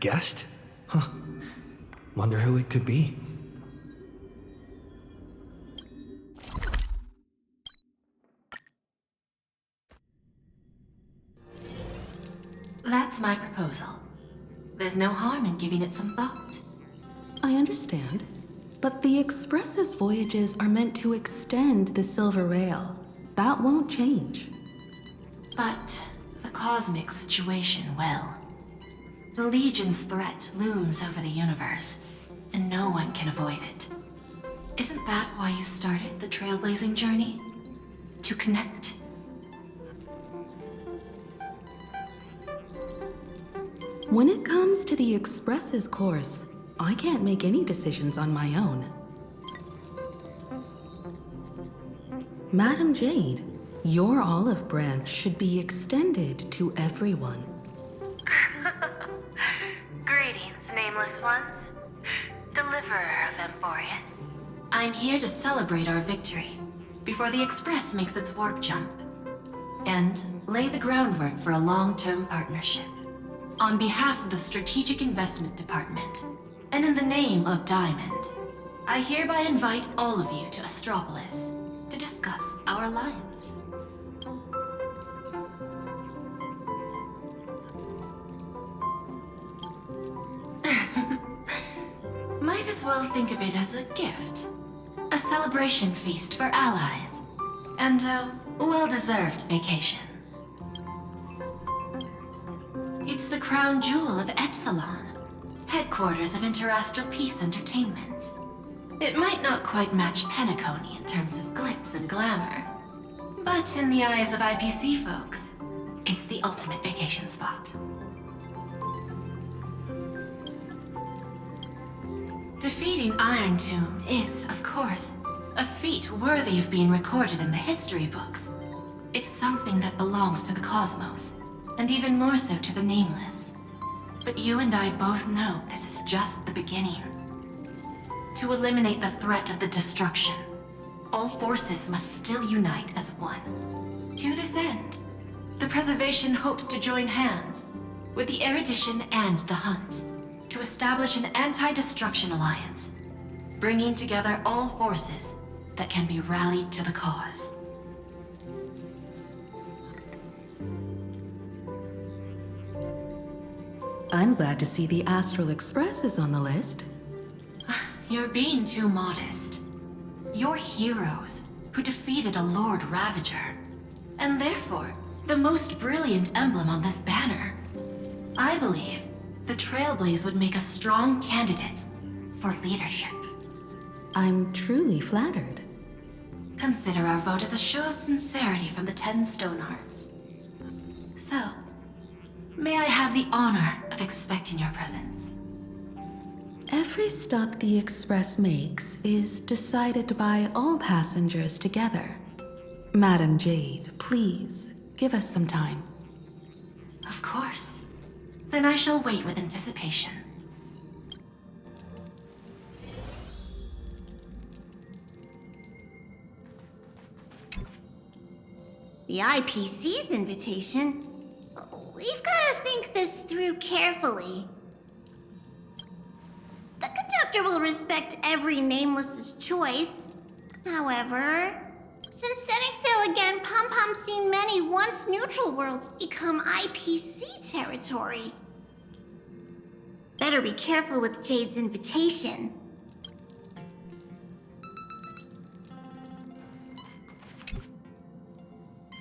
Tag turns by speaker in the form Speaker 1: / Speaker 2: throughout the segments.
Speaker 1: guest? Huh. Wonder who it could be.
Speaker 2: That's my proposal. There's no harm in giving it some thought.
Speaker 3: I understand, but the Express's voyages are meant to extend the Silver Rail. That won't change.
Speaker 2: But the cosmic situation will. The Legion's threat looms over the universe, and no one can avoid it. Isn't that why you started the trailblazing journey? To connect?
Speaker 3: When it comes to the Express's course, I can't make any decisions on my own. Madam Jade, your olive branch should be extended to everyone.
Speaker 4: Greetings, nameless ones. Deliverer of Emphorius.
Speaker 2: I'm here to celebrate our victory before the Express makes its warp jump, and lay the groundwork for a long-term partnership. On behalf of the Strategic Investment Department, and in the name of Diamond, I hereby invite all of you to Astropolis to discuss our alliance. Might as well think of it as a gift. A celebration feast for allies, and a well-deserved vacation. It's the crown jewel of Epsilon, headquarters of Interastral Peace Entertainment. It might not quite match Penacony in terms of glitz and glamour, but in the eyes of IPC folks, it's the ultimate vacation spot. Defeating Iron Tomb is, of course, a feat worthy of being recorded in the history books. It's something that belongs to the cosmos, and even more so to the Nameless. But you and I both know this is just the beginning. To eliminate the threat of the destruction, all forces must still unite as one. To this end, the Preservation hopes to join hands with the Erudition and the Hunt to establish an anti-destruction alliance, bringing together all forces that can be rallied to the cause.
Speaker 3: I'm glad to see the Astral Express is on the list.
Speaker 2: You're being too modest. You're heroes who defeated a Lord Ravager, and therefore the most brilliant emblem on this banner. I believe the Trailblaze would make a strong candidate for leadership.
Speaker 3: I'm truly flattered.
Speaker 2: Consider our vote as a show of sincerity from the 10 Stonehearts. So, may I have the honor of expecting your presence?
Speaker 3: Every stop the Express makes is decided by all passengers together. Madam Jade, please, give us some time.
Speaker 2: Of course. Then I shall wait with anticipation.
Speaker 5: The IPC's invitation? We've got to think this through carefully. The conductor will respect every Nameless's choice. However, since setting sail again, Pom-Pom's seen many once neutral worlds become IPC territory. Better be careful with Jade's invitation.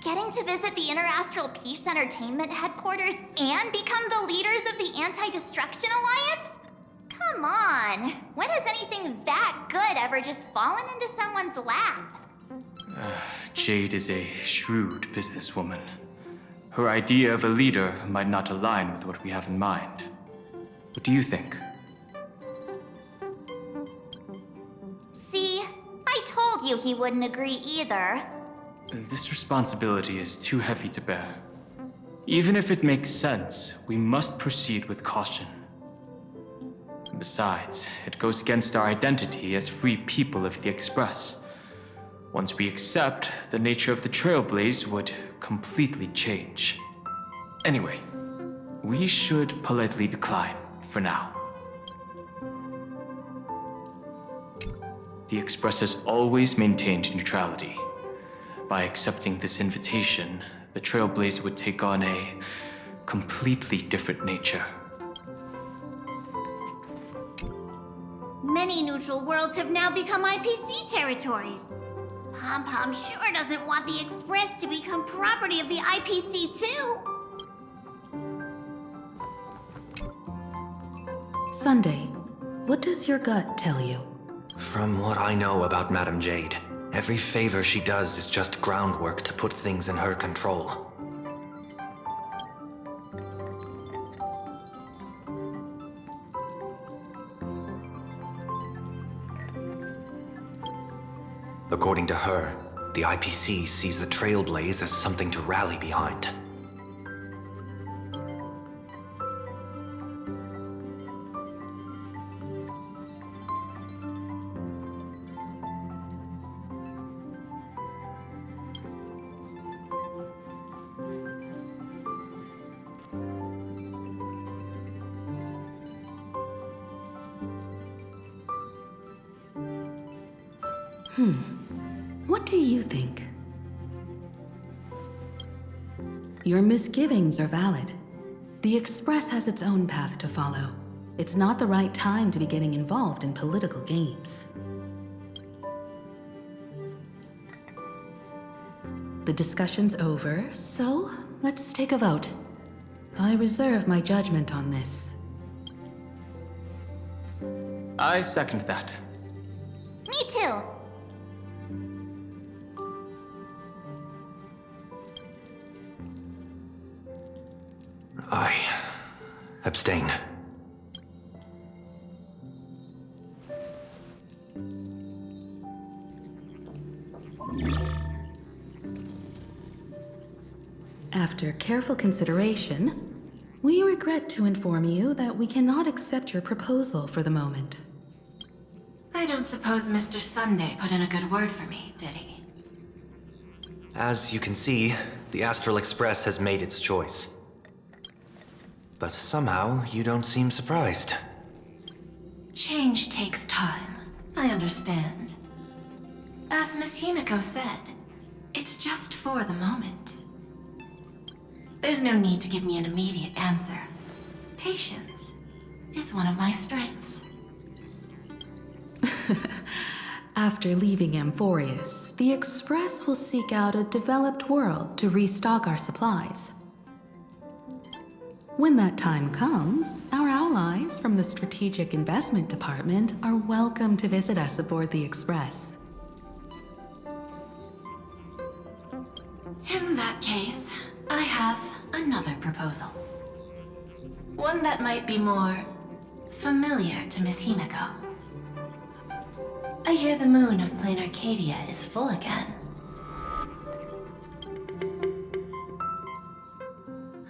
Speaker 6: Getting to visit the Interastral Peace Entertainment headquarters and become the leaders of the Anti-Destruction Alliance? Come on, when has anything that good ever just fallen into someone's lap?
Speaker 7: Jade is a shrewd businesswoman. Her idea of a leader might not align with what we have in mind. What do you think?
Speaker 6: See, I told you he wouldn't agree either.
Speaker 7: This responsibility is too heavy to bear. Even if it makes sense, we must proceed with caution. Besides, it goes against our identity as free people of the Express. Once we accept, the nature of the Trailblaze would completely change. Anyway, we should politely decline. for now. The Express has always maintained neutrality. By accepting this invitation, the Trailblazer would take on a completely different nature.
Speaker 5: Many neutral worlds have now become IPC territories. Pom-Pom sure doesn't want the Express to become property of the IPC too.
Speaker 3: Sunday, what does your gut tell you?
Speaker 1: From what I know about Madame Jade, every favor she does is just groundwork to put things in her control. According to her, the IPC sees the Trailblaze as something to rally behind.
Speaker 3: What do you think? Your misgivings are valid. The Express has its own path to follow. It's not the right time to be getting involved in political games. The discussion's over, so let's take a vote. I reserve my judgment on this.
Speaker 7: I second that.
Speaker 6: Me too.
Speaker 1: I abstain.
Speaker 3: After careful consideration, we regret to inform you that we cannot accept your proposal for the moment.
Speaker 2: I don't suppose Mr. Sunday put in a good word for me, did he?
Speaker 1: As you can see, the Astral Express has made its choice. But somehow, you don't seem surprised.
Speaker 2: Change takes time. I understand. As Miss Himiko said, it's just for the moment. There's no need to give me an immediate answer. Patience is one of my strengths.
Speaker 3: After leaving Amphorius, the Express will seek out a developed world to restock our supplies. When that time comes, our allies from the Strategic Investment Department are welcome to visit us aboard the Express.
Speaker 2: In that case, I have another proposal. One that might be more familiar to Miss Himiko. I hear the moon of Planarcadia is full again.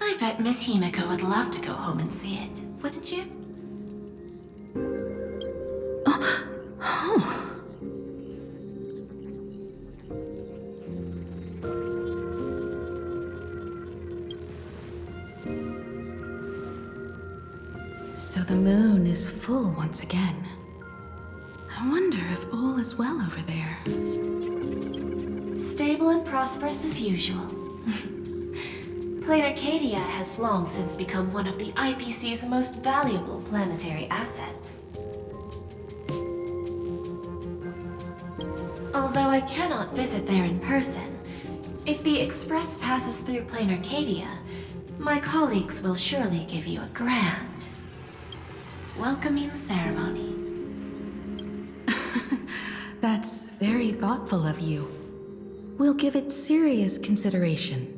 Speaker 2: I bet Miss Himiko would love to go home and see it, wouldn't you?
Speaker 3: So the moon is full once again. I wonder if all is well over there.
Speaker 2: Stable and prosperous as usual. Planarcadia has long since become one of the IPC's most valuable planetary assets. Although I cannot visit there in person, if the Express passes through Planarcadia, my colleagues will surely give you a grand welcoming ceremony.
Speaker 3: That's very thoughtful of you. We'll give it serious consideration.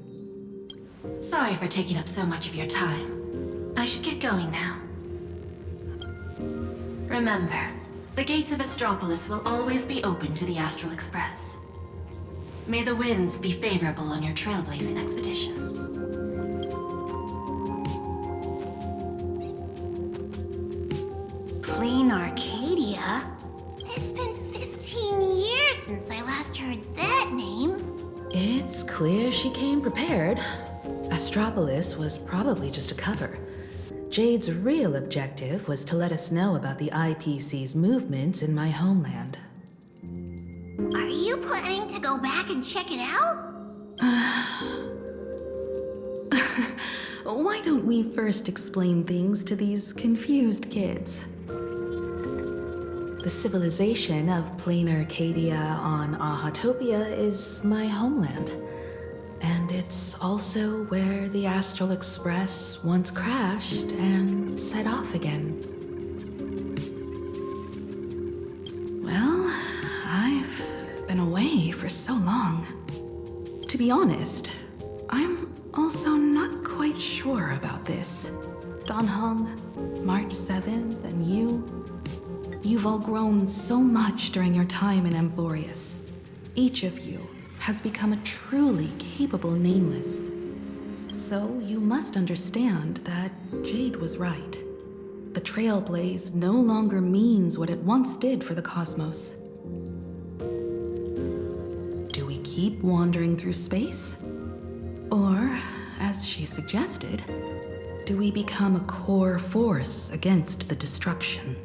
Speaker 2: Sorry for taking up so much of your time. I should get going now. Remember, the gates of Astropolis will always be open to the Astral Express. May the winds be favorable on your trailblazing expedition.
Speaker 5: Planarcadia? It's been 15 years since I last heard that name.
Speaker 3: It's clear she came prepared. Astropolis was probably just a cover. Jade's real objective was to let us know about the IPC's movements in my homeland.
Speaker 5: Are you planning to go back and check it out?
Speaker 3: Why don't we first explain things to these confused kids? The civilization of Planarcadia on Ahatopia is my homeland. And it's also where the Astral Express once crashed and set off again. Well, I've been away for so long. To be honest, I'm also not quite sure about this. Donhong, March 7th, and you've all grown so much during your time in Amphorius. Each of you has become a truly capable Nameless. So you must understand that Jade was right. The Trailblaze no longer means what it once did for the cosmos. Do we keep wandering through space? Or, as she suggested, do we become a core force against the destruction?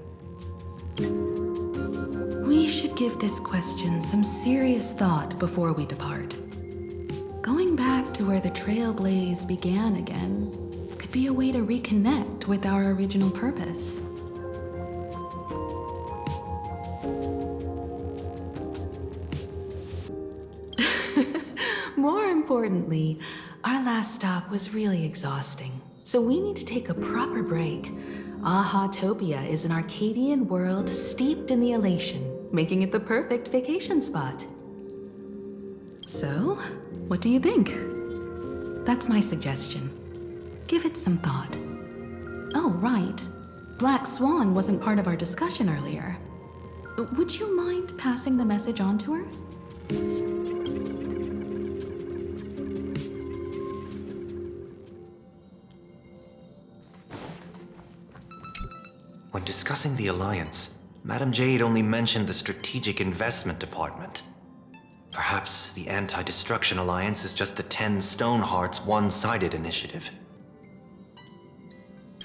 Speaker 3: We should give this question some serious thought before we depart. Going back to where the Trailblaze began again could be a way to reconnect with our original purpose. More importantly, our last stop was really exhausting, so we need to take a proper break. Ahatopia is an Arcadian world steeped in the elation, making it the perfect vacation spot. So, what do you think? That's my suggestion. Give it some thought. Oh, right. Black Swan wasn't part of our discussion earlier. Would you mind passing the message on to her?
Speaker 1: When discussing the Alliance, Madame Jade only mentioned the Strategic Investment Department. Perhaps the Anti-Destruction Alliance is just the 10 Stonehearts one-sided initiative.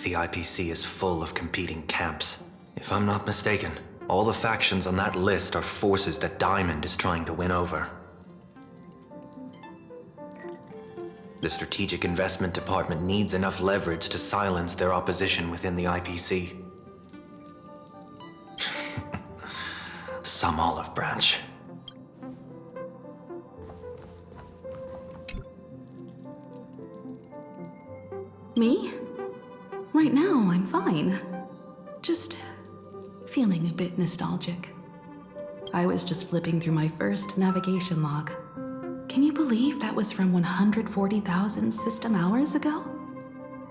Speaker 1: The IPC is full of competing camps. If I'm not mistaken, all the factions on that list are forces that Diamond is trying to win over. The Strategic Investment Department needs enough leverage to silence their opposition within the IPC. Some olive branch.
Speaker 3: Me? Right now, I'm fine. Just feeling a bit nostalgic. I was just flipping through my first navigation log. Can you believe that was from 140,000 system hours ago?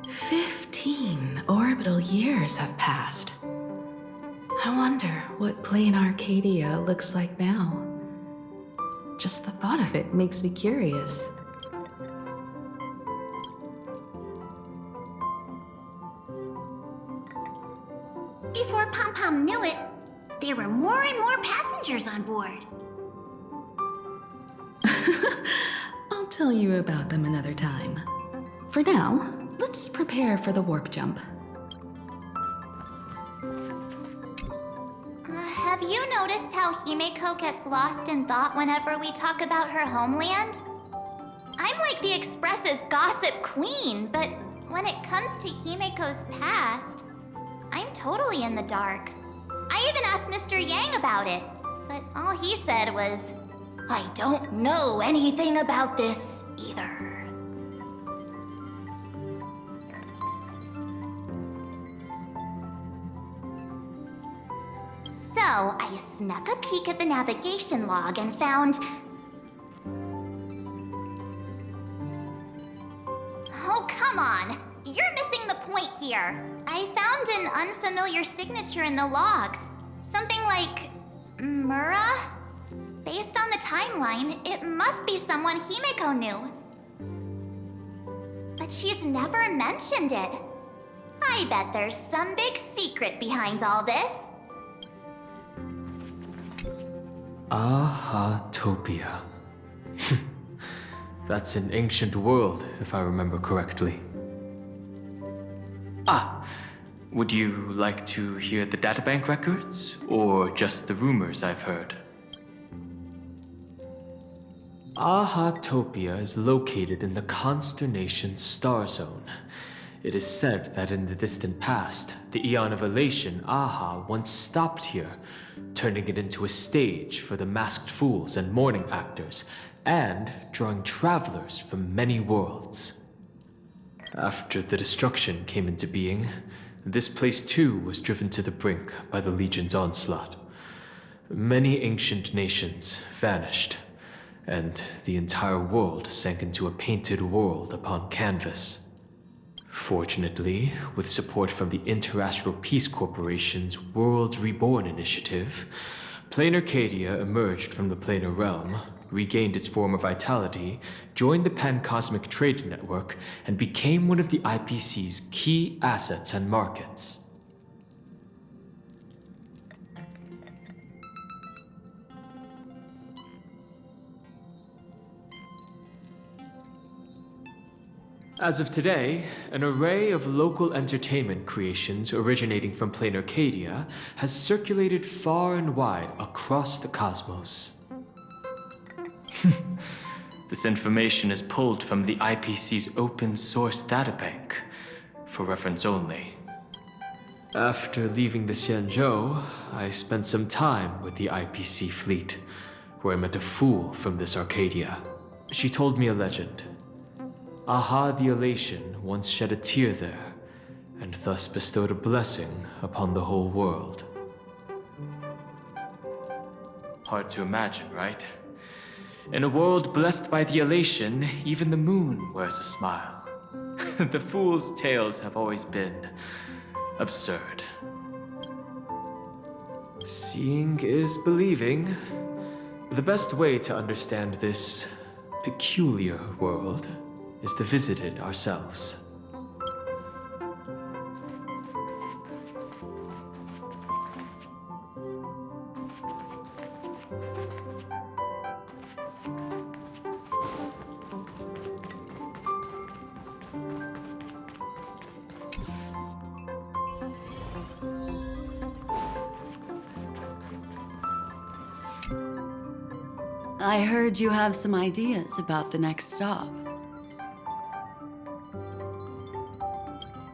Speaker 3: 15 orbital years have passed. I wonder what Planarcadia looks like now. Just the thought of it makes me curious.
Speaker 5: Before Pom Pom knew it, there were more and more passengers on board.
Speaker 3: I'll tell you about them another time. For now, let's prepare for the warp jump.
Speaker 6: Have you noticed how Himeko gets lost in thought whenever we talk about her homeland? I'm like the Express's gossip queen, but when it comes to Himeko's past, I'm totally in the dark. I even asked Mr. Yang about it, but all he said was, I don't know anything about this either. So, I snuck a peek at the navigation log and found... Oh, come on! You're missing the point here. I found an unfamiliar signature in the logs. Something like... Mura? Based on the timeline, it must be someone Himeko knew. But she's never mentioned it. I bet there's some big secret behind all this.
Speaker 7: Ahatopia. That's an ancient world, if I remember correctly. Would you like to hear the databank records, or just the rumors I've heard? Ahatopia is located in the constellation Star Zone. It is said that in the distant past, the Eon of Elation, Aha, once stopped here, turning it into a stage for the masked fools and mourning actors, and drawing travelers from many worlds. After the destruction came into being, this place too was driven to the brink by the Legion's onslaught. Many ancient nations vanished, and the entire world sank into a painted world upon canvas. Fortunately, with support from the Interastral Peace Corporation's Worlds Reborn initiative, Planarcadia emerged from the planar realm, regained its former vitality, joined the Pan-Cosmic Trade Network, and became one of the IPC's key assets and markets. As of today, an array of local entertainment creations originating from Planarcadia has circulated far and wide across the cosmos. This information is pulled from the IPC's open source databank, for reference only. After leaving the Xianzhou, I spent some time with the IPC fleet, where I met a fool from this Arcadia. She told me a legend. Aha the Elation once shed a tear there, and thus bestowed a blessing upon the whole world. Hard to imagine, right? In a world blessed by the Elation, even the moon wears a smile. The fool's tales have always been absurd. Seeing is believing. The best way to understand this peculiar world is to visit it ourselves.
Speaker 8: I heard you have some ideas about the next stop.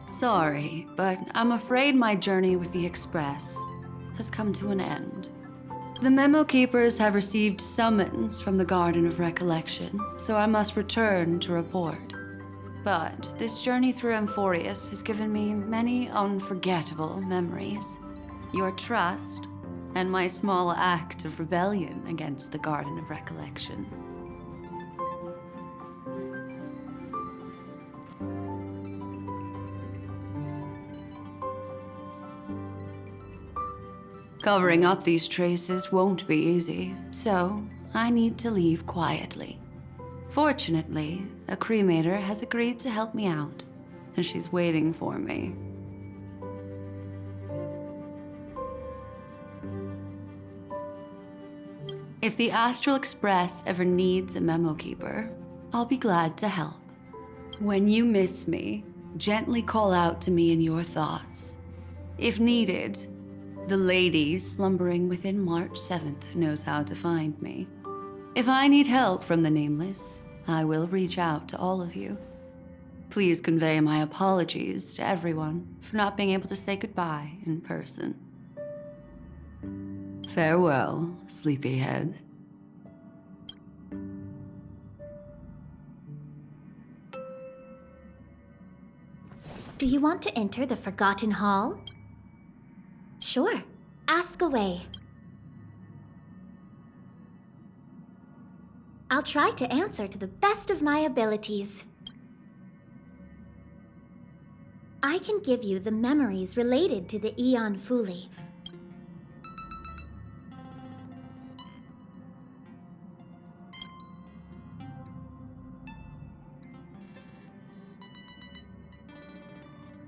Speaker 8: Sorry, but I'm afraid my journey with the Express has come to an end. The Memo Keepers have received summons from the Garden of Recollection, so I must return to report. But this journey through Amphorius has given me many unforgettable memories. Your trust, and my small act of rebellion against the Garden of Recollection. Covering up these traces won't be easy, so I need to leave quietly. Fortunately, a cremator has agreed to help me out, and she's waiting for me. If the Astral Express ever needs a memo keeper, I'll be glad to help. When you miss me, gently call out to me in your thoughts. If needed, the lady slumbering within March 7th knows how to find me. If I need help from the Nameless, I will reach out to all of you. Please convey my apologies to everyone for not being able to say goodbye in person. Farewell, sleepyhead.
Speaker 6: Do you want to enter the Forgotten Hall? Sure. Ask away. I'll try to answer to the best of my abilities. I can give you the memories related to the Aeon Fuli.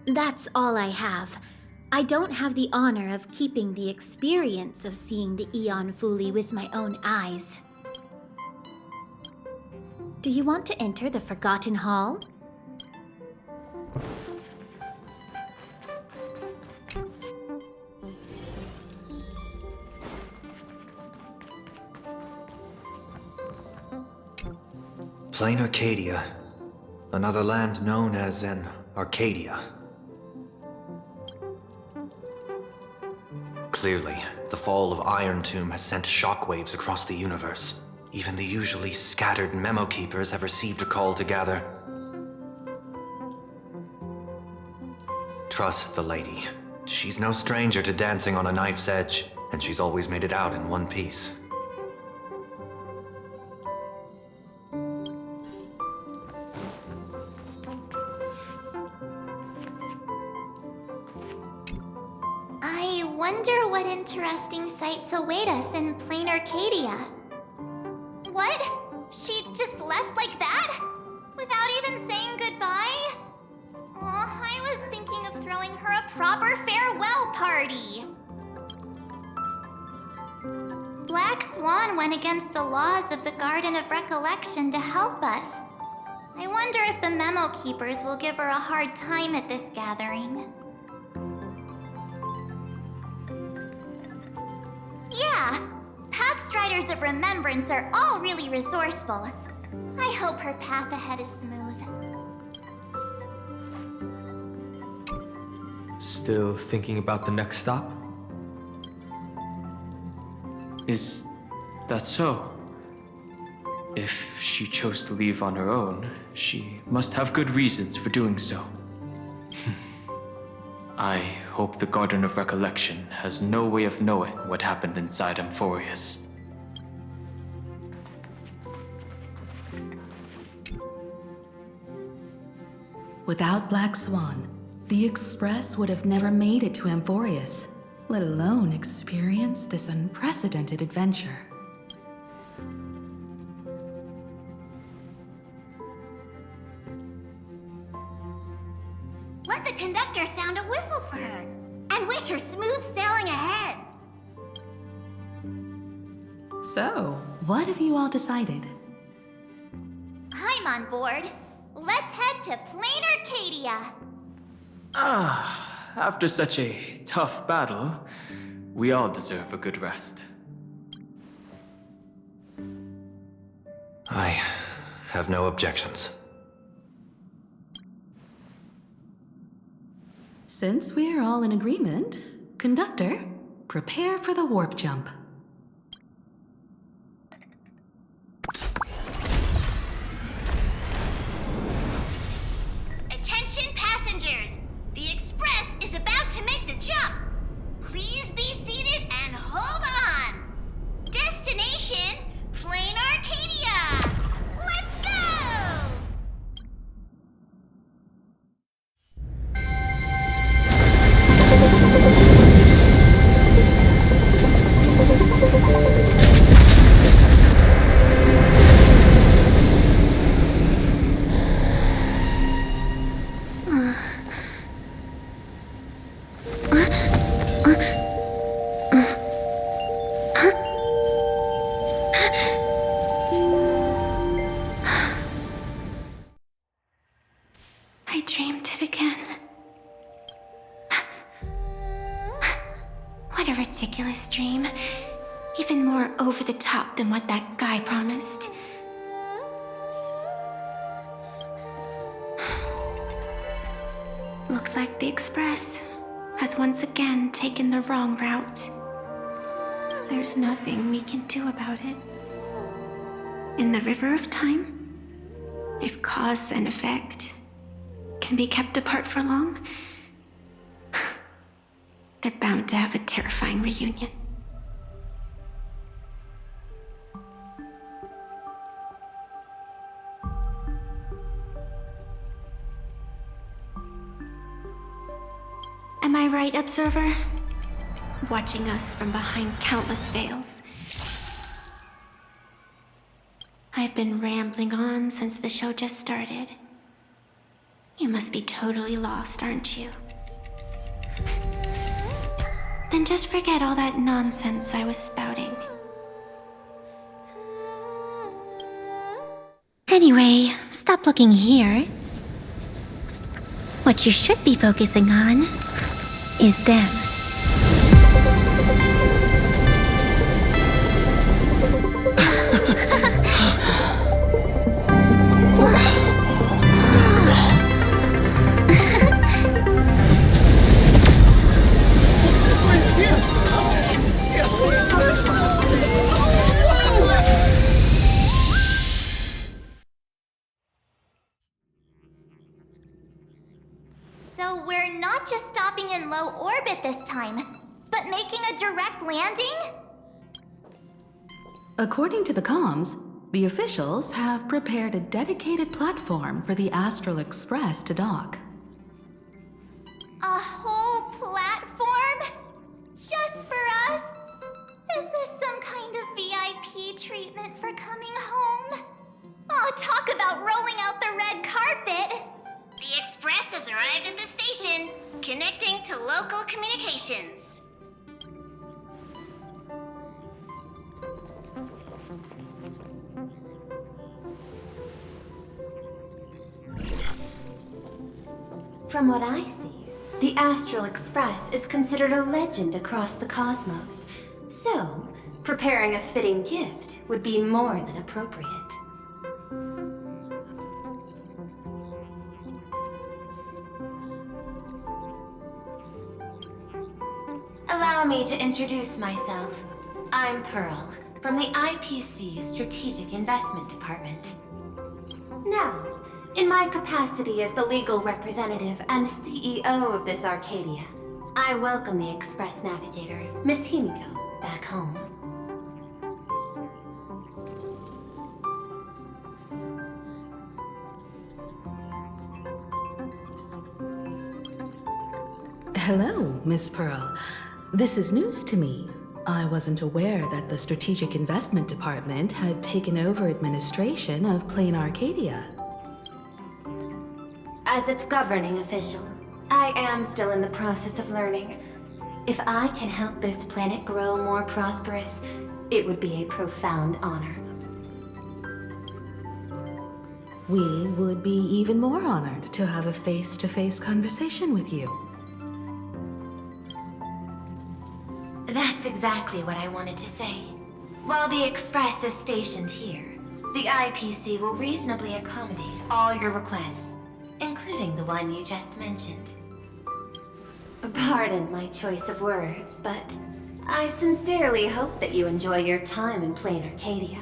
Speaker 6: That's all I have. I don't have the honor of keeping the experience of seeing the Aeon Fuli with my own eyes. Do you want to enter the Forgotten Hall?
Speaker 1: Planarcadia. Another land known as an Arcadia. Clearly, the fall of Iron Tomb has sent shockwaves across the universe. Even the usually scattered memo keepers have received a call to gather. Trust the lady. She's no stranger to dancing on a knife's edge, and she's always made it out in one piece.
Speaker 6: I wonder what interesting sights await us in Planarcadia. What? She just left like that? Without even saying goodbye? Oh, I was thinking of throwing her a proper farewell party. Black Swan went against the laws of the Garden of Recollection to help us. I wonder if the memo keepers will give her a hard time at this gathering. Yeah, Pathstriders of Remembrance are all really resourceful. I hope her path ahead is smooth.
Speaker 7: Still thinking about the next stop? Is that so? If she chose to leave on her own, she must have good reasons for doing so. I hope the Garden of Recollection has no way of knowing what happened inside Amphorius.
Speaker 3: Without Black Swan, the Express would have never made it to Amphorius, let alone experience this unprecedented adventure.
Speaker 5: Let the conductor sound a whistle for her, and wish her smooth sailing ahead.
Speaker 3: So, what have you all decided?
Speaker 6: I'm on board. Let's head to Planarcadia.
Speaker 7: After such a tough battle, we all deserve a good rest.
Speaker 1: I have no objections.
Speaker 3: Since we're all in agreement, Conductor, prepare for the warp jump.
Speaker 5: Attention passengers! The Express is about to make the jump! Please be seated and hold on! Destination, Planarcadia! Let's go!
Speaker 2: I dreamed it again. What a ridiculous dream. Even more over the top than what that guy promised. Looks like the Express has once again taken the wrong route. There's nothing we can do about it. In the River of Time, if cause and effect can be kept apart for long, they're bound to have a terrifying reunion. Am I right, Observer? Watching us from behind countless veils. I've been rambling on since the show just started. You must be totally lost, aren't you? Then just forget all that nonsense I was spouting. Anyway, stop looking here. What you should be focusing on is them.
Speaker 6: So we're not just stopping in low orbit this time, but making a direct landing?
Speaker 3: According to the comms, the officials have prepared a dedicated platform for the Astral Express to dock.
Speaker 6: A whole platform? Just for us? Is this some kind of VIP treatment for coming home? Oh, talk about rolling out the red carpet!
Speaker 5: The express has arrived at the station, connecting to local communications.
Speaker 2: From what I see, the Astral Express is considered a legend across the cosmos. So, preparing a fitting gift would be more than appropriate. Allow me to introduce myself. I'm Pearl, from the IPC Strategic Investment Department. Now, in my capacity as the legal representative and CEO of this Arcadia, I welcome the Express Navigator, Miss Himiko, back home.
Speaker 3: Hello, Miss Pearl. This is news to me. I wasn't aware that the Strategic Investment Department had taken over administration of Planarcadia.
Speaker 2: As its governing official, I am still in the process of learning. If I can help this planet grow more prosperous, it would be a profound honor.
Speaker 3: We would be even more honored to have a face-to-face conversation with you.
Speaker 2: That's exactly what I wanted to say. While the Express is stationed here, the IPC will reasonably accommodate all your requests, including the one you just mentioned. Pardon my choice of words, but I sincerely hope that you enjoy your time in Planarcadia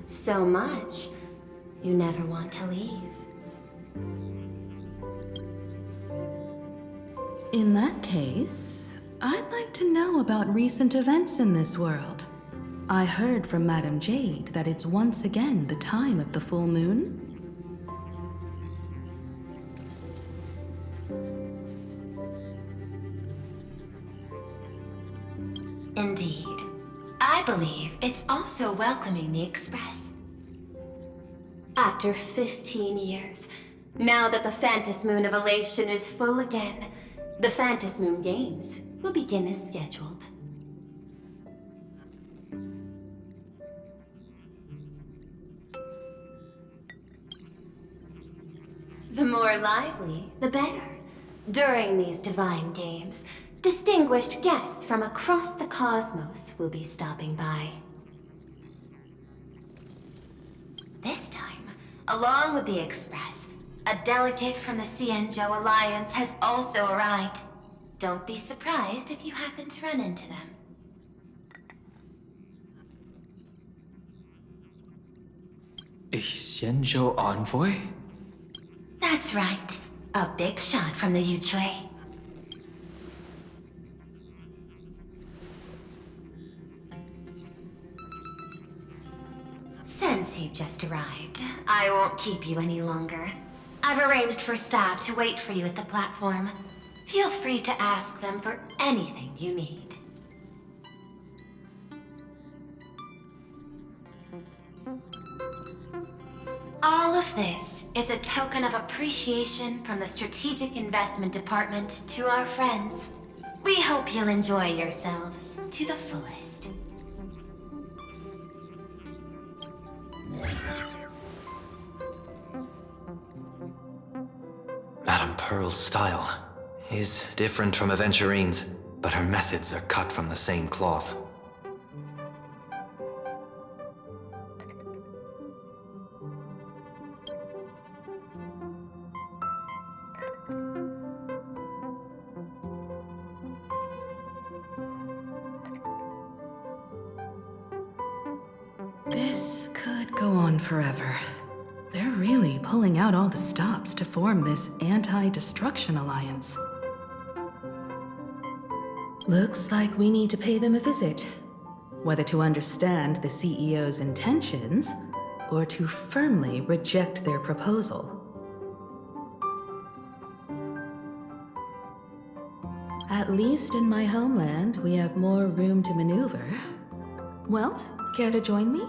Speaker 2: so much you never want to leave.
Speaker 3: In that case, I'd like to know about recent events in this world. I heard from Madame Jade that it's once again the time of the full moon.
Speaker 2: Indeed. I believe it's also welcoming the Express. After 15 years, now that the Phantas Moon of Elation is full again, the Phantas Moon Games will begin as scheduled. The more lively, the better. During these divine games, distinguished guests from across the cosmos will be stopping by. This time, along with the Express, a delegate from the Cienjo Alliance has also arrived. Don't be surprised if you happen to run into them.
Speaker 7: A Xianzhou envoy?
Speaker 2: That's right. A big shot from the Yuchui. Since you just arrived, I won't keep you any longer. I've arranged for staff to wait for you at the platform. Feel free to ask them for anything you need. All of this is a token of appreciation from the Strategic Investment Department to our friends. We hope you'll enjoy yourselves to the fullest.
Speaker 1: Madame Pearl's style is different from Aventurine's, but her methods are cut from the same cloth.
Speaker 3: This could go on forever. There really really pulling out all the stops to form this anti-destruction alliance. Looks like we need to pay them a visit. Whether to understand the CEO's intentions, or to firmly reject their proposal. At least in my homeland, we have more room to maneuver. Welt, care to join me?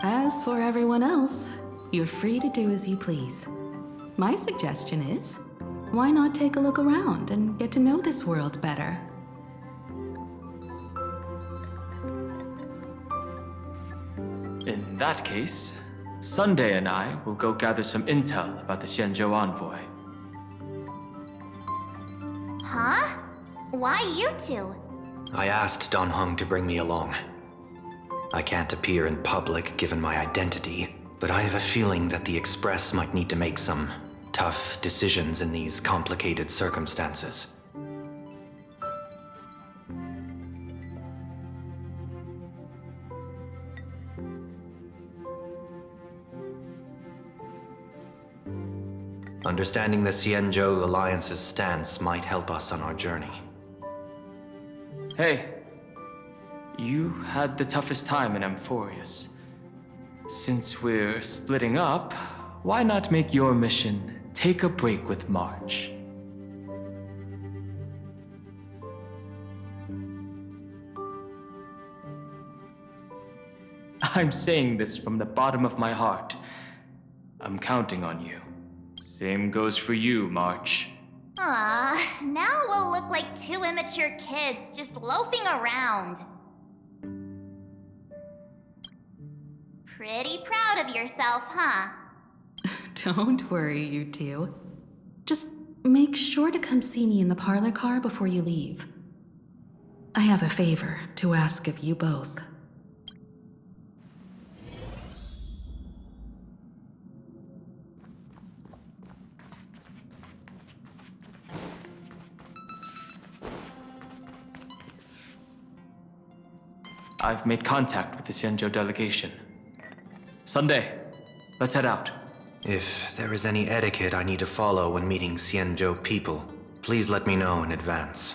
Speaker 3: As for everyone else, you're free to do as you please. My suggestion is, why not take a look around and get to know this world better?
Speaker 7: In that case, Sunday and I will go gather some intel about the Xianzhou envoy.
Speaker 6: Huh? Why you two?
Speaker 1: I asked Don Hung to bring me along. I can't appear in public given my identity, but I have a feeling that the Express might need to make some tough decisions in these complicated circumstances. Understanding the Xianzhou Alliance's stance might help us on our journey.
Speaker 7: Hey, you had the toughest time in Amphorius. Since we're splitting up, why not make your mission take a break with March? I'm saying this from the bottom of my heart. I'm counting on you. Same goes for you, March.
Speaker 6: Now we'll look like two immature kids just loafing around. Pretty proud of yourself, huh?
Speaker 3: Don't worry, you two. Just make sure to come see me in the parlor car before you leave. I have a favor to ask of you both.
Speaker 7: I've made contact with the Xianzhou delegation. Sunday, let's head out.
Speaker 1: If there is any etiquette I need to follow when meeting Xianzhou people, please let me know in advance.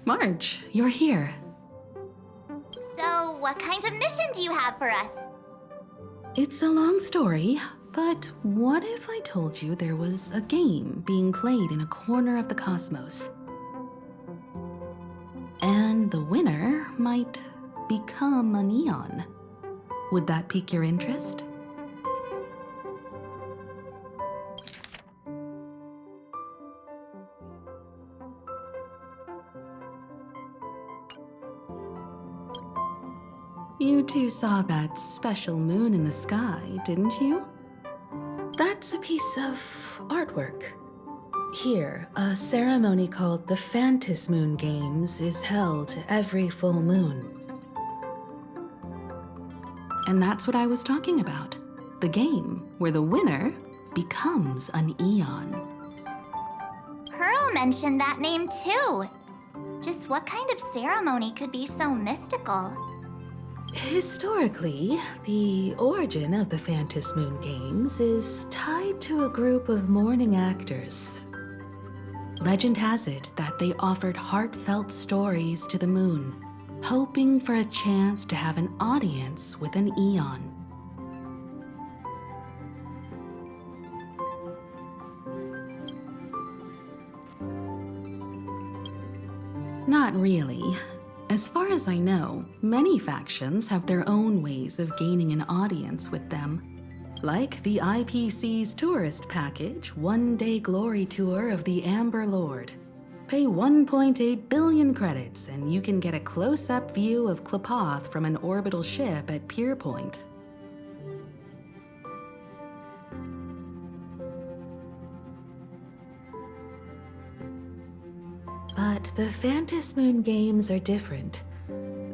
Speaker 3: Marge, you're here.
Speaker 6: So, what kind of mission do you have for us?
Speaker 3: It's a long story, but what if I told you there was a game being played in a corner of the cosmos? And the winner might become a neon. Would that pique your interest? You two saw that special moon in the sky, didn't you? That's a piece of artwork. Here, a ceremony called the Phantom Moon Games is held every full moon. And that's what I was talking about. The game where the winner becomes an Eon.
Speaker 6: Pearl mentioned that name too. Just what kind of ceremony could be so mystical?
Speaker 3: Historically, the origin of the Phantom Moon Games is tied to a group of mourning actors. Legend has it that they offered heartfelt stories to the moon, hoping for a chance to have an audience with an Eon. Not really. As far as I know, many factions have their own ways of gaining an audience with them. Like the IPC's tourist package, one-day glory tour of the Amber Lord. Pay 1.8 billion credits and you can get a close-up view of Klapoth from an orbital ship at Pier Point. But the Phantasmoon games are different.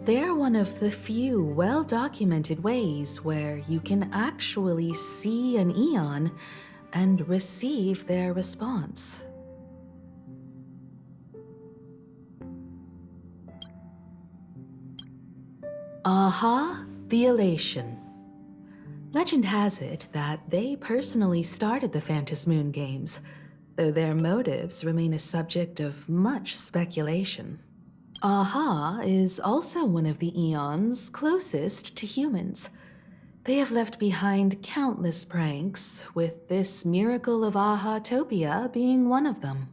Speaker 3: They're one of the few well-documented ways where you can actually see an Eon and receive their response. Aha, the Elation. Legend has it that they personally started the Phantasmoon games, though their motives remain a subject of much speculation. Aha is also one of the Eons closest to humans. They have left behind countless pranks, with this miracle of Aha-topia being one of them.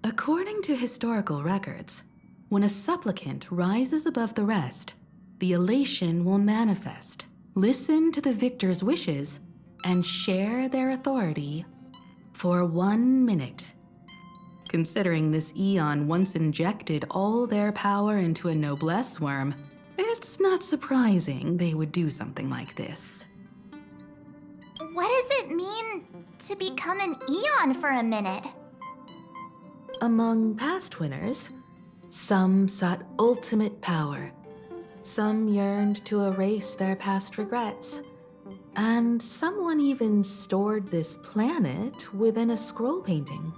Speaker 3: According to historical records, when a supplicant rises above the rest, the elation will manifest, listen to the victor's wishes, and share their authority for 1 minute. Considering this Eon once injected all their power into a noblesse worm, it's not surprising they would do something like this.
Speaker 6: What does it mean to become an Eon for a minute?
Speaker 3: Among past winners, some sought ultimate power, some yearned to erase their past regrets, and someone even stored this planet within a scroll painting.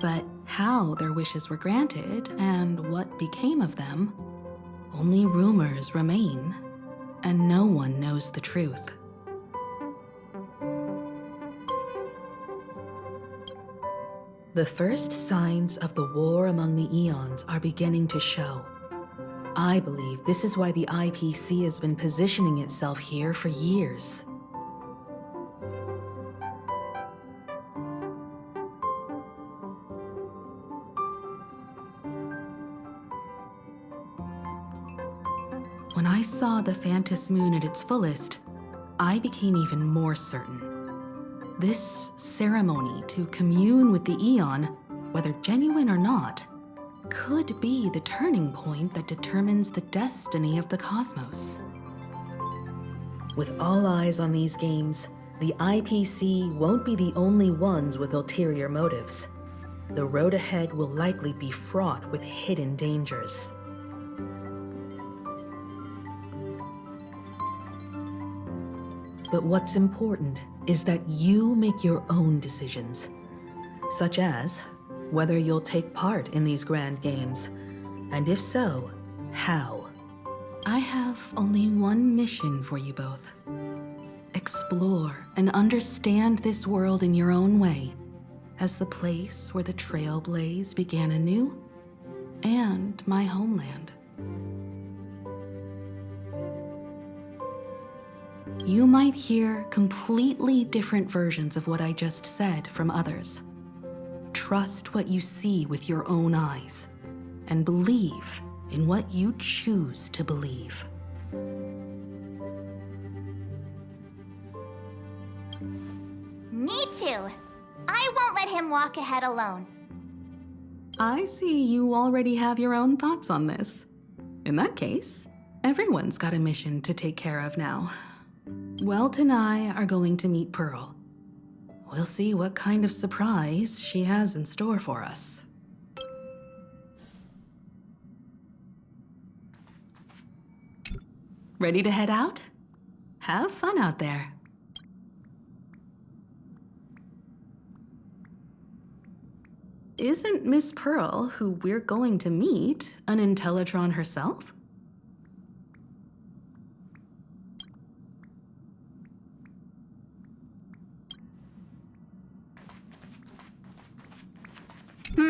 Speaker 3: But how their wishes were granted and what became of them, only rumors remain, and no one knows the truth. The first signs of the war among the Eons are beginning to show. I believe this is why the IPC has been positioning itself here for years. When I saw the Phantasmoon at its fullest, I became even more certain. This ceremony to commune with the Eon, whether genuine or not, could be the turning point that determines the destiny of the cosmos. With all eyes on these games, the IPC won't be the only ones with ulterior motives. The road ahead will likely be fraught with hidden dangers. But what's important is that you make your own decisions, such as whether you'll take part in these grand games, and if so, how. I have only one mission for you both. Explore and understand this world in your own way, as the place where the Trailblaze began anew, and my homeland. You might hear completely different versions of what I just said from others. Trust what you see with your own eyes, and believe in what you choose to believe.
Speaker 6: Me too. I won't let him walk ahead alone.
Speaker 3: I see you already have your own thoughts on this. In that case, everyone's got a mission to take care of now. Welt and I are going to meet Pearl. We'll see what kind of surprise she has in store for us. Ready to head out? Have fun out there. Isn't Miss Pearl, who we're going to meet, an Intellitron herself?
Speaker 4: The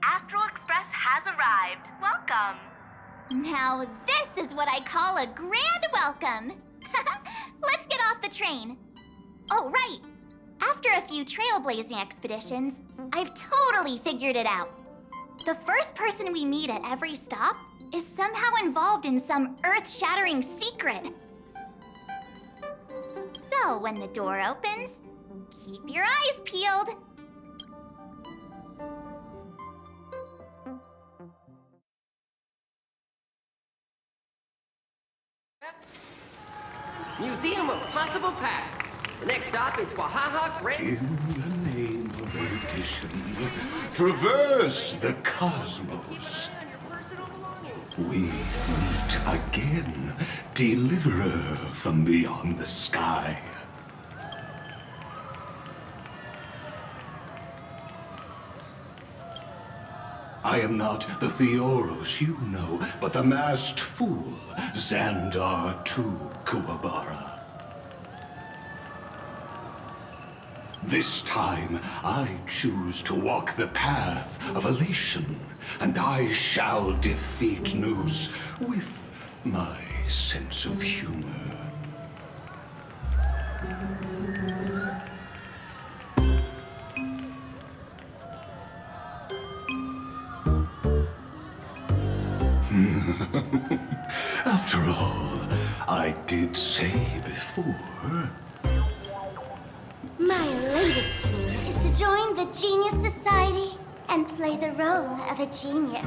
Speaker 4: Astral Express has arrived. Welcome.
Speaker 6: Now this is what I call a grand welcome. Let's get off the train. Oh, right. After a few trailblazing expeditions, I've totally figured it out. The first person we meet at every stop is somehow involved in some earth-shattering secret. So when the door opens, keep your eyes peeled.
Speaker 9: Museum of Possible Past. The next stop is Wahaha Grand...
Speaker 10: In the name of erudition, traverse the cosmos. We meet again, deliverer from beyond the sky. I am not the Theoros you know, but the masked fool, Xandar II Kuwabara. This time, I choose to walk the path of elation, and I shall defeat Noose with my sense of humor. After all, I did say before...
Speaker 6: My latest dream is to join the Genius Society and play the role of a genius.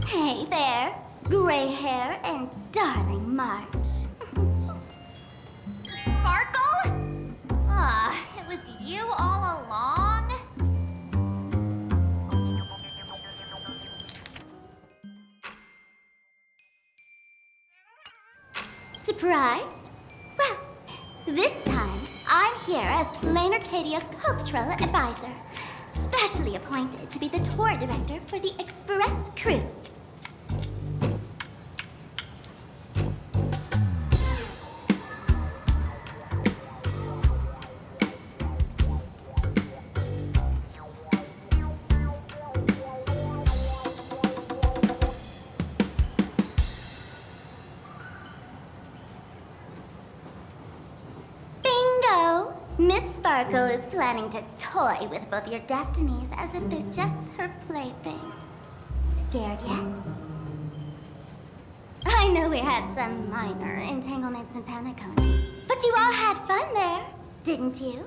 Speaker 6: Hey there, gray hair and darling March. Sparkle? Ah, it was you all along? Surprised? Well, this time, I'm here as Planarcadia's cultural advisor, specially appointed to be the tour director for the Express crew. Miss Sparkle is planning to toy with both your destinies as if they're just her playthings. Scared yet? I know we had some minor entanglements and panicone, but you all had fun there, didn't you?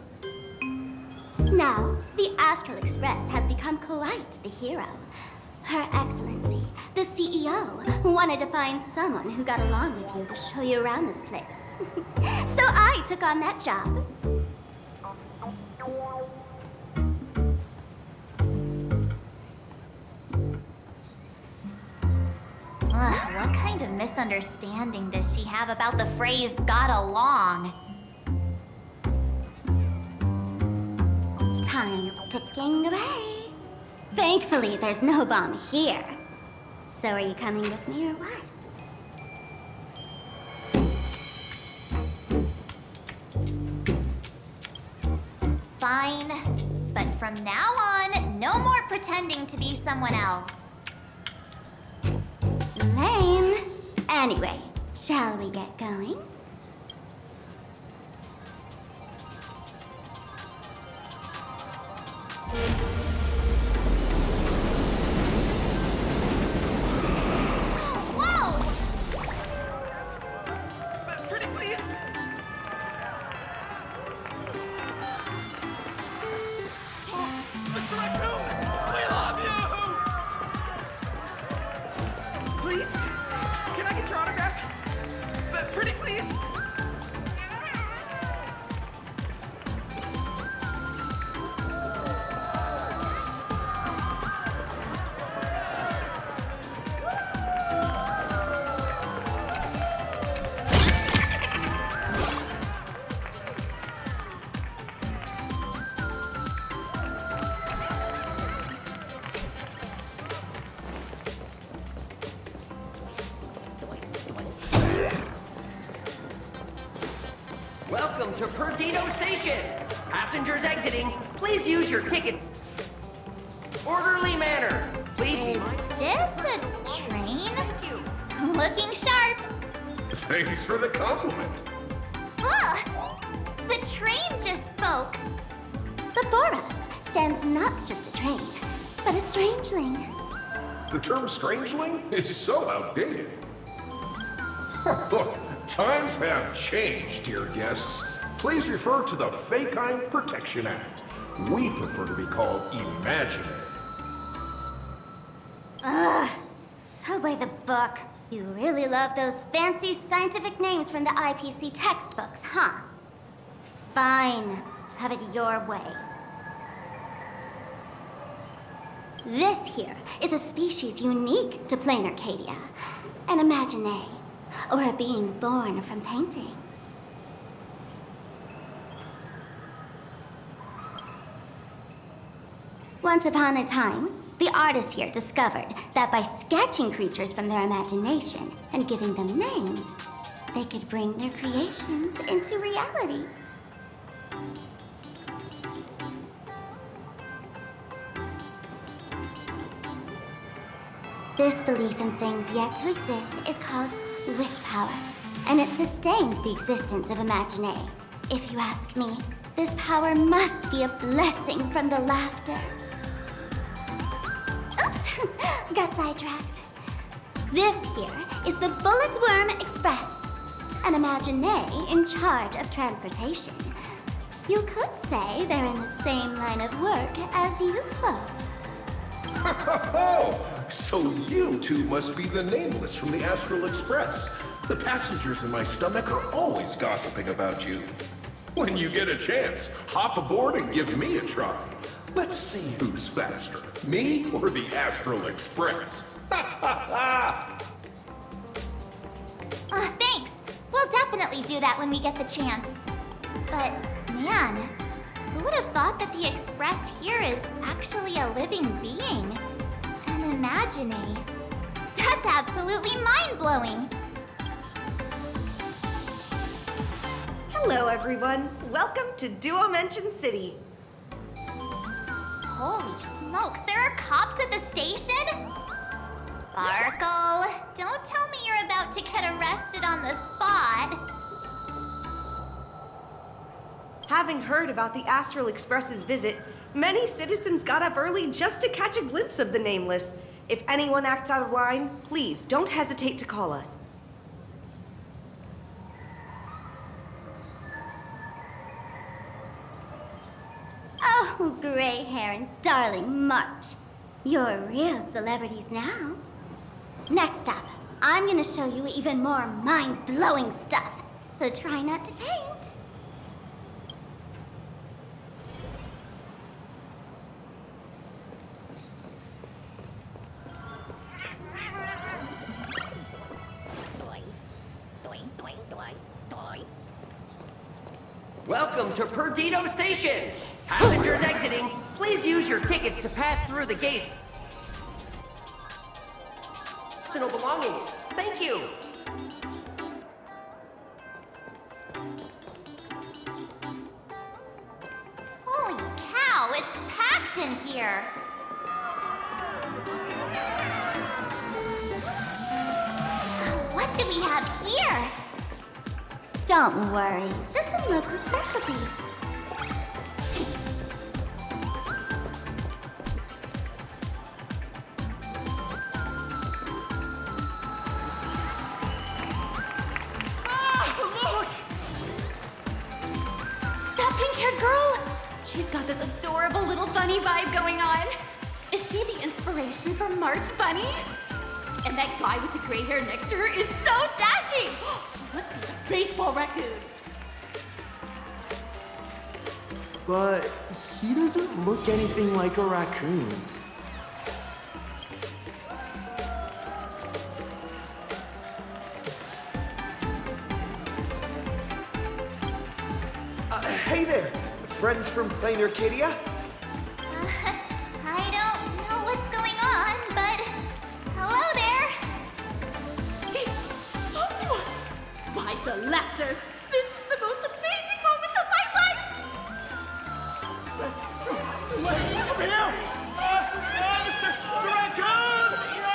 Speaker 6: Now, the Astral Express has become quite the hero. Her Excellency, the CEO, wanted to find someone who got along with you to show you around this place. So I took on that job. What kind of misunderstanding does she have about the phrase got along? Time's ticking away. Thankfully, there's no bomb here. So are you coming with me or what? Fine. But from now on, no more pretending to be someone else. Lame. Anyway, shall we get going? Whoa!
Speaker 9: Pretty please? Mr. Raccoon! We love you! Please? Can I get your autograph? Pretty please? Welcome to Perdido Station. Passengers exiting, please use your ticket. Orderly manner. Please be
Speaker 6: Is this a Looking sharp.
Speaker 11: Thanks for the compliment.
Speaker 6: Ugh! The train just spoke. Before us stands not just a train, but a strangeling.
Speaker 11: The term strangeling is so outdated. Look, times have changed, dear guests. Please refer to the Fake-Eye Protection Act. We prefer to be called imaginary.
Speaker 6: Ugh. So by the book. You really love those fancy scientific names from the IPC textbooks, huh? Fine. Have it your way. This here is a species unique to Planarcadia. An imagine, or a being born from paintings. Once upon a time, the artists here discovered that by sketching creatures from their imagination and giving them names, they could bring their creations into reality. This belief in things yet to exist is called wish power, and it sustains the existence of imagine. If you ask me, this power must be a blessing from the laughter. Got sidetracked. This here is the Bullet Worm Express, an imagine in charge of transportation. You could say they're in the same line of work as you folks.
Speaker 11: So you two must be the Nameless from the Astral Express. The passengers in my stomach are always gossiping about you. When you get a chance, hop aboard and give me a try. Let's see who's faster, me or the Astral Express.
Speaker 6: Thanks. We'll definitely do that when we get the chance. But, man, who would have thought that the Express here is actually a living being? An imagine. That's absolutely mind-blowing.
Speaker 9: Hello, everyone. Welcome to Duomension City.
Speaker 6: Holy smokes, there are cops at the station? Sparkle, don't tell me you're about to get arrested on the spot.
Speaker 9: Having heard about the Astral Express's visit, many citizens got up early just to catch a glimpse of the Nameless. If anyone acts out of line, please don't hesitate to call us.
Speaker 6: Oh, gray hair and darling March. You're real celebrities now. Next up, I'm gonna show you even more mind-blowing stuff, so try not to faint.
Speaker 12: Welcome to Perdido Station! Passengers exiting, please use your tickets to pass through the gates. Personal belongings. Thank you.
Speaker 6: Holy cow, it's packed in here. What do we have here? Don't worry, just some local specialties.
Speaker 3: She's got this adorable little bunny vibe going on. Is she the inspiration for March Bunny? And that guy with the gray hair next to her is so dashing! He must be a baseball raccoon.
Speaker 13: But he doesn't look anything like a raccoon. Hey there, friends from Planarcadia?
Speaker 6: I don't know what's going on, but hello there.
Speaker 3: He spoke to us! By the laughter, this is the most amazing moment of my life!
Speaker 13: Come here! Mr. Raccoon! Can I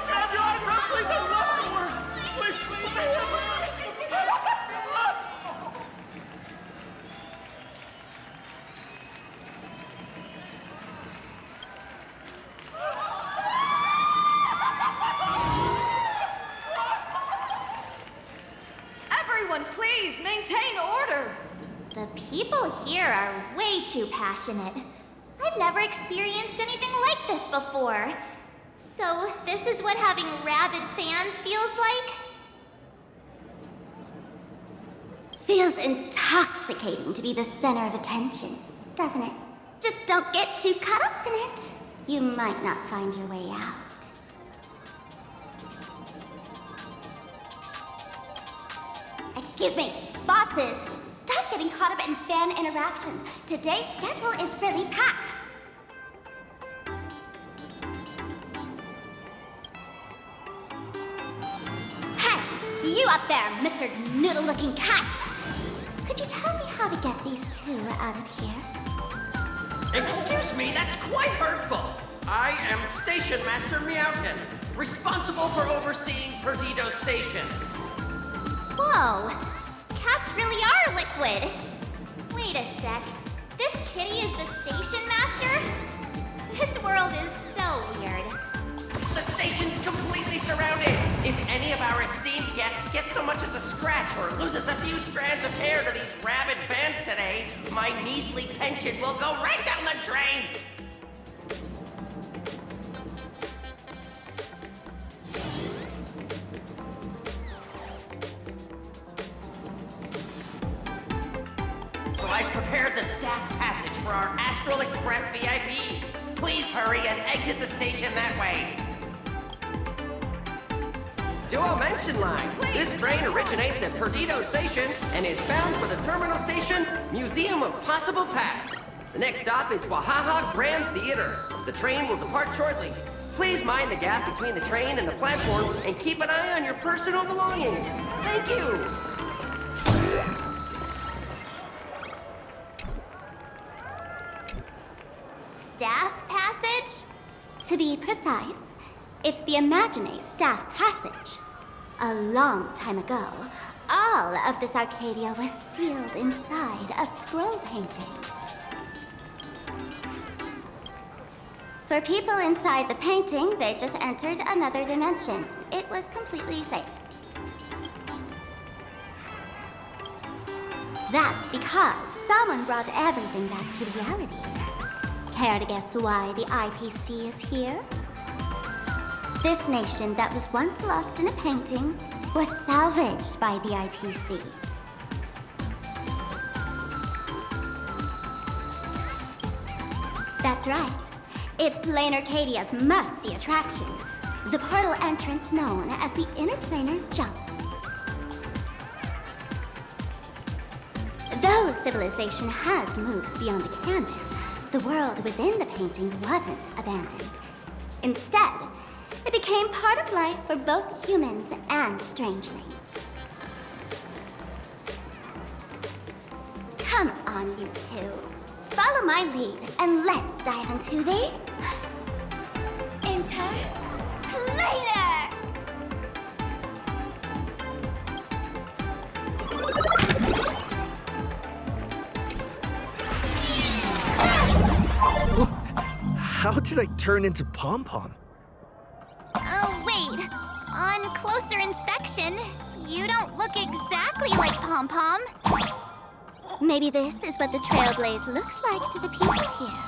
Speaker 13: have your autograph, please? I love your work!
Speaker 6: The people here are way too passionate. I've never experienced anything like this before. So, this is what having rabid fans feels like?
Speaker 5: Feels intoxicating to be the center of attention, doesn't it? Just don't get too caught up in it. You might not find your way out. Excuse me, bosses. Stop getting caught up in fan interactions. Today's schedule is really packed. Hey, you up there, Mr. Noodle-looking cat. Could you tell me how to get these two out of here?
Speaker 12: Excuse me, that's quite hurtful. I am Station Master Meowton, responsible for overseeing Perdido Station.
Speaker 6: Whoa, cats really are liquid. Wait a sec, this kitty is the station master? This world is so weird.
Speaker 12: The station's completely surrounded. If any of our esteemed guests gets so much as a scratch or loses a few strands of hair to these rabid fans today, my measly pension will go right down the drain. So I've prepared the staff passage for our Astral Express VIPs. Please hurry and exit the station that way. Duo mention line. This train originates at Perdido Station and is bound for the terminal station, Museum of Possible Past. The next stop is Wahaha Grand Theater. The train will depart shortly. Please mind the gap between the train and the platform and keep an eye on your personal belongings. Thank you.
Speaker 5: Staff passage? To be precise, it's the Imagine Staff Passage. A long time ago, all of this Arcadia was sealed inside a scroll painting. For people inside the painting, they just entered another dimension. It was completely safe. That's because someone brought everything back to reality. Care to guess why the IPC is here? This nation that was once lost in a painting was salvaged by the IPC. That's right. It's Planarcadia's must-see attraction. The portal entrance known as the Interplanar Jump. Though civilization has moved beyond the canvas, the world within the painting wasn't abandoned. Instead, it became part of life for both humans and strangelings. Come on, you two. Follow my lead, and let's dive into the... Interplanar!
Speaker 13: How did I turn into Pom-Pom?
Speaker 6: Oh, wait. On closer inspection, you don't look exactly like Pom-Pom.
Speaker 5: Maybe this is what the Trailblaze looks like to the people here.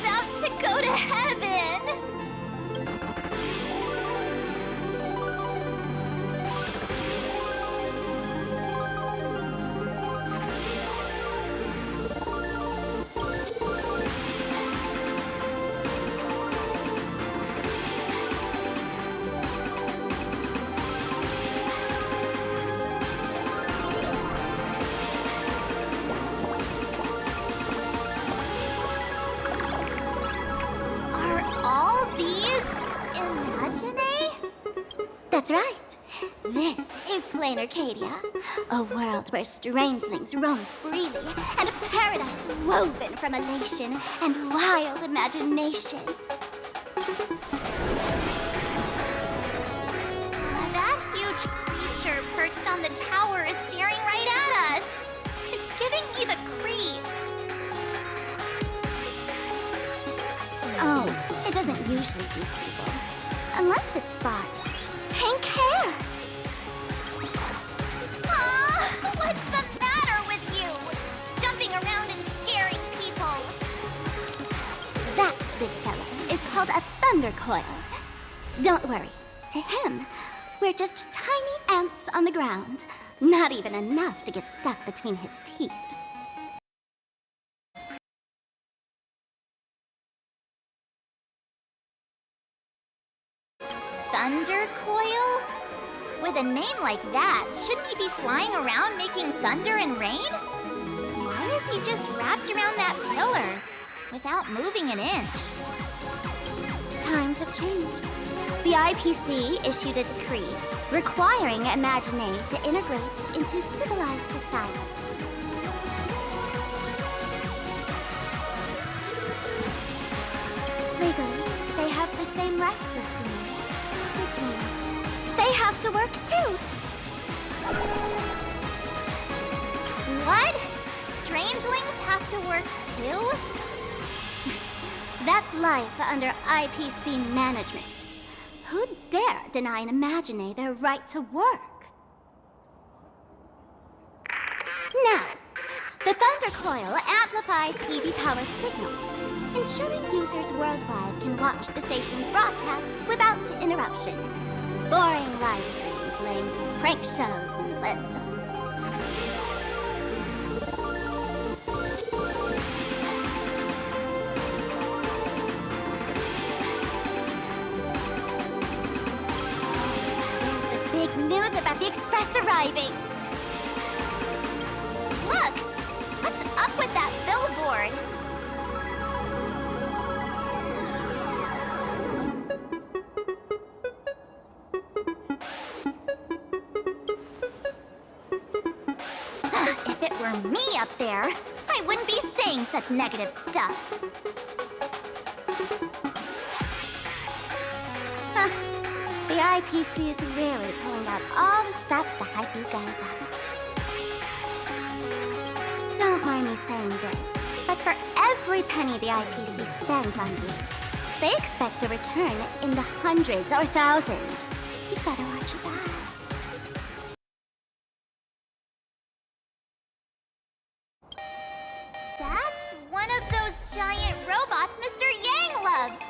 Speaker 6: about to go to heaven! That's right. This is Planarcadia, a world where strangelings roam freely, and a paradise woven from elation and wild imagination. That huge creature perched on the tower is staring right at us. It's giving me the creeps. Oh, it doesn't usually eat people. Unless it spots pink hair. Aw, what's the matter with you? Jumping around and scaring people. That big fella is called a thunder coil. Don't worry, to him, we're just tiny ants on the ground. Not even enough to get stuck between his teeth. Thunder coil? With a name like that, shouldn't he be flying around making thunder and rain? Why is he just wrapped around that pillar without moving an inch? Times have changed. The IPC issued a decree requiring Imagine to integrate into civilized society. Legally, they have the same rights as humans. Which means they have to work too. What? Strangelings have to work too? That's life under IPC management. Who'd dare deny an Imagine their right to work? Now, the Thunder Coil amplifies TV tower signals, ensuring users worldwide can watch the station's broadcasts without interruption. Boring live streams, lame prank shows, and There's the big news about the Express arriving! Look! What's up with that billboard? If it were me up there, I wouldn't be saying such negative stuff. Huh. The IPC is really pulling out all the stops to hype you guys up. Don't mind me saying this, but for every penny the IPC spends on you, they expect a return in the hundreds or thousands. You better watch your back. That's one of those giant robots Mr. Yang loves.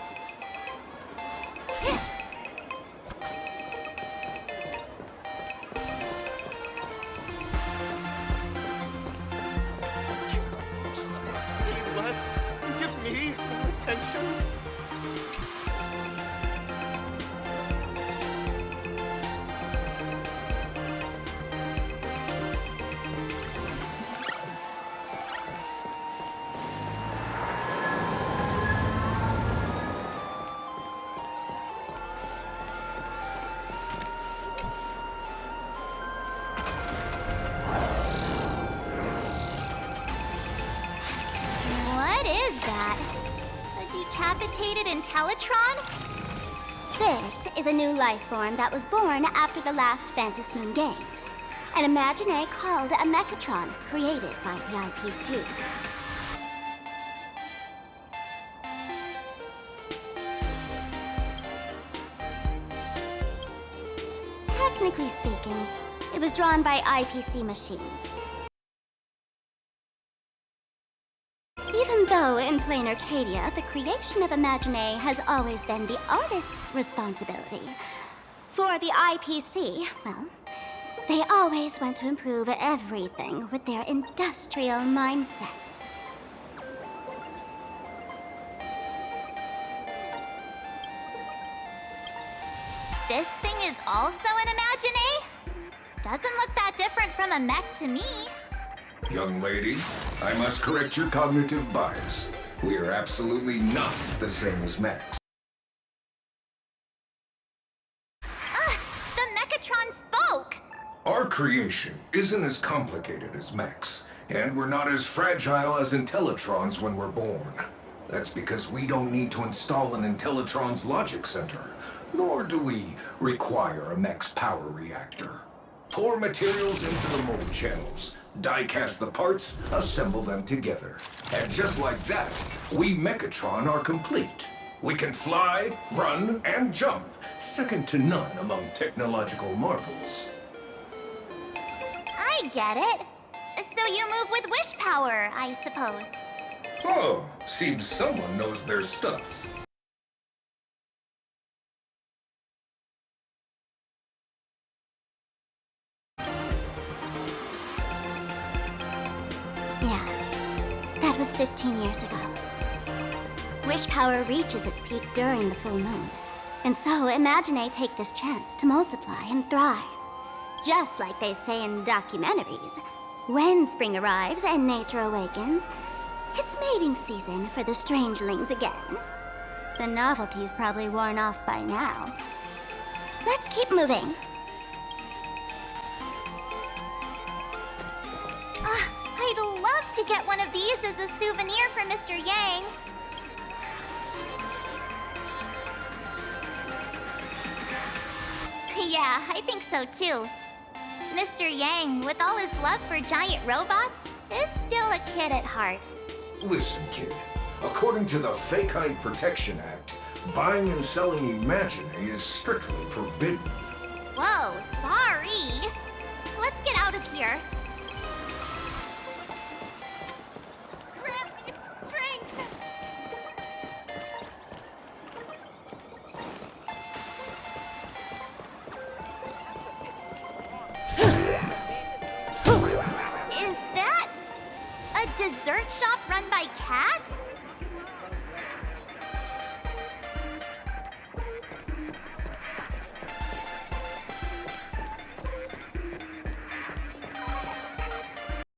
Speaker 13: Say less and give me attention.
Speaker 6: What is that? A decapitated Intellitron? This is a new life form that was born after the last Phantom Moon Games. An Imagine called a Mechatron, created by the IPC. Technically speaking, it was drawn by IPC machines. Even though In Planarcadia, the creation of Imagine has always been the artist's responsibility. For the IPC, well, they always want to improve everything with their industrial mindset. This thing is also an Imagine? Doesn't look that different from a mech to me.
Speaker 10: Young lady, I must correct your cognitive bias. We are absolutely not the same as mechs.
Speaker 6: The Mechatron spoke!
Speaker 10: Our creation isn't as complicated as mechs, and we're not as fragile as Intellitrons when we're born. That's because we don't need to install an Intellitron's logic center, nor do we require a mech's power reactor. Pour materials into the mold channels, die-cast the parts, assemble them together. And just like that, we Mechatron are complete. We can fly, run, and jump, second to none among technological marvels.
Speaker 6: I get it. So you move with wish power, I suppose.
Speaker 10: Oh, seems someone knows their stuff.
Speaker 6: Yeah, that was 15 years ago. Wish power reaches its peak during the full moon. And so Imagine take this chance to multiply and thrive. Just like they say in documentaries, when spring arrives and nature awakens, it's mating season for the strangelings again. The novelty's probably worn off by now. Let's keep moving. I'd love to get one of these as a souvenir for Mr. Yang. Yeah, I think so too. Mr. Yang, with all his love for giant robots, is still a kid at heart.
Speaker 10: Listen, kid. According to the Fakite Protection Act, buying and selling Imagine is strictly forbidden.
Speaker 6: Whoa, sorry. Let's get out of here. Grant me strength! Is that a dessert shop run by cats?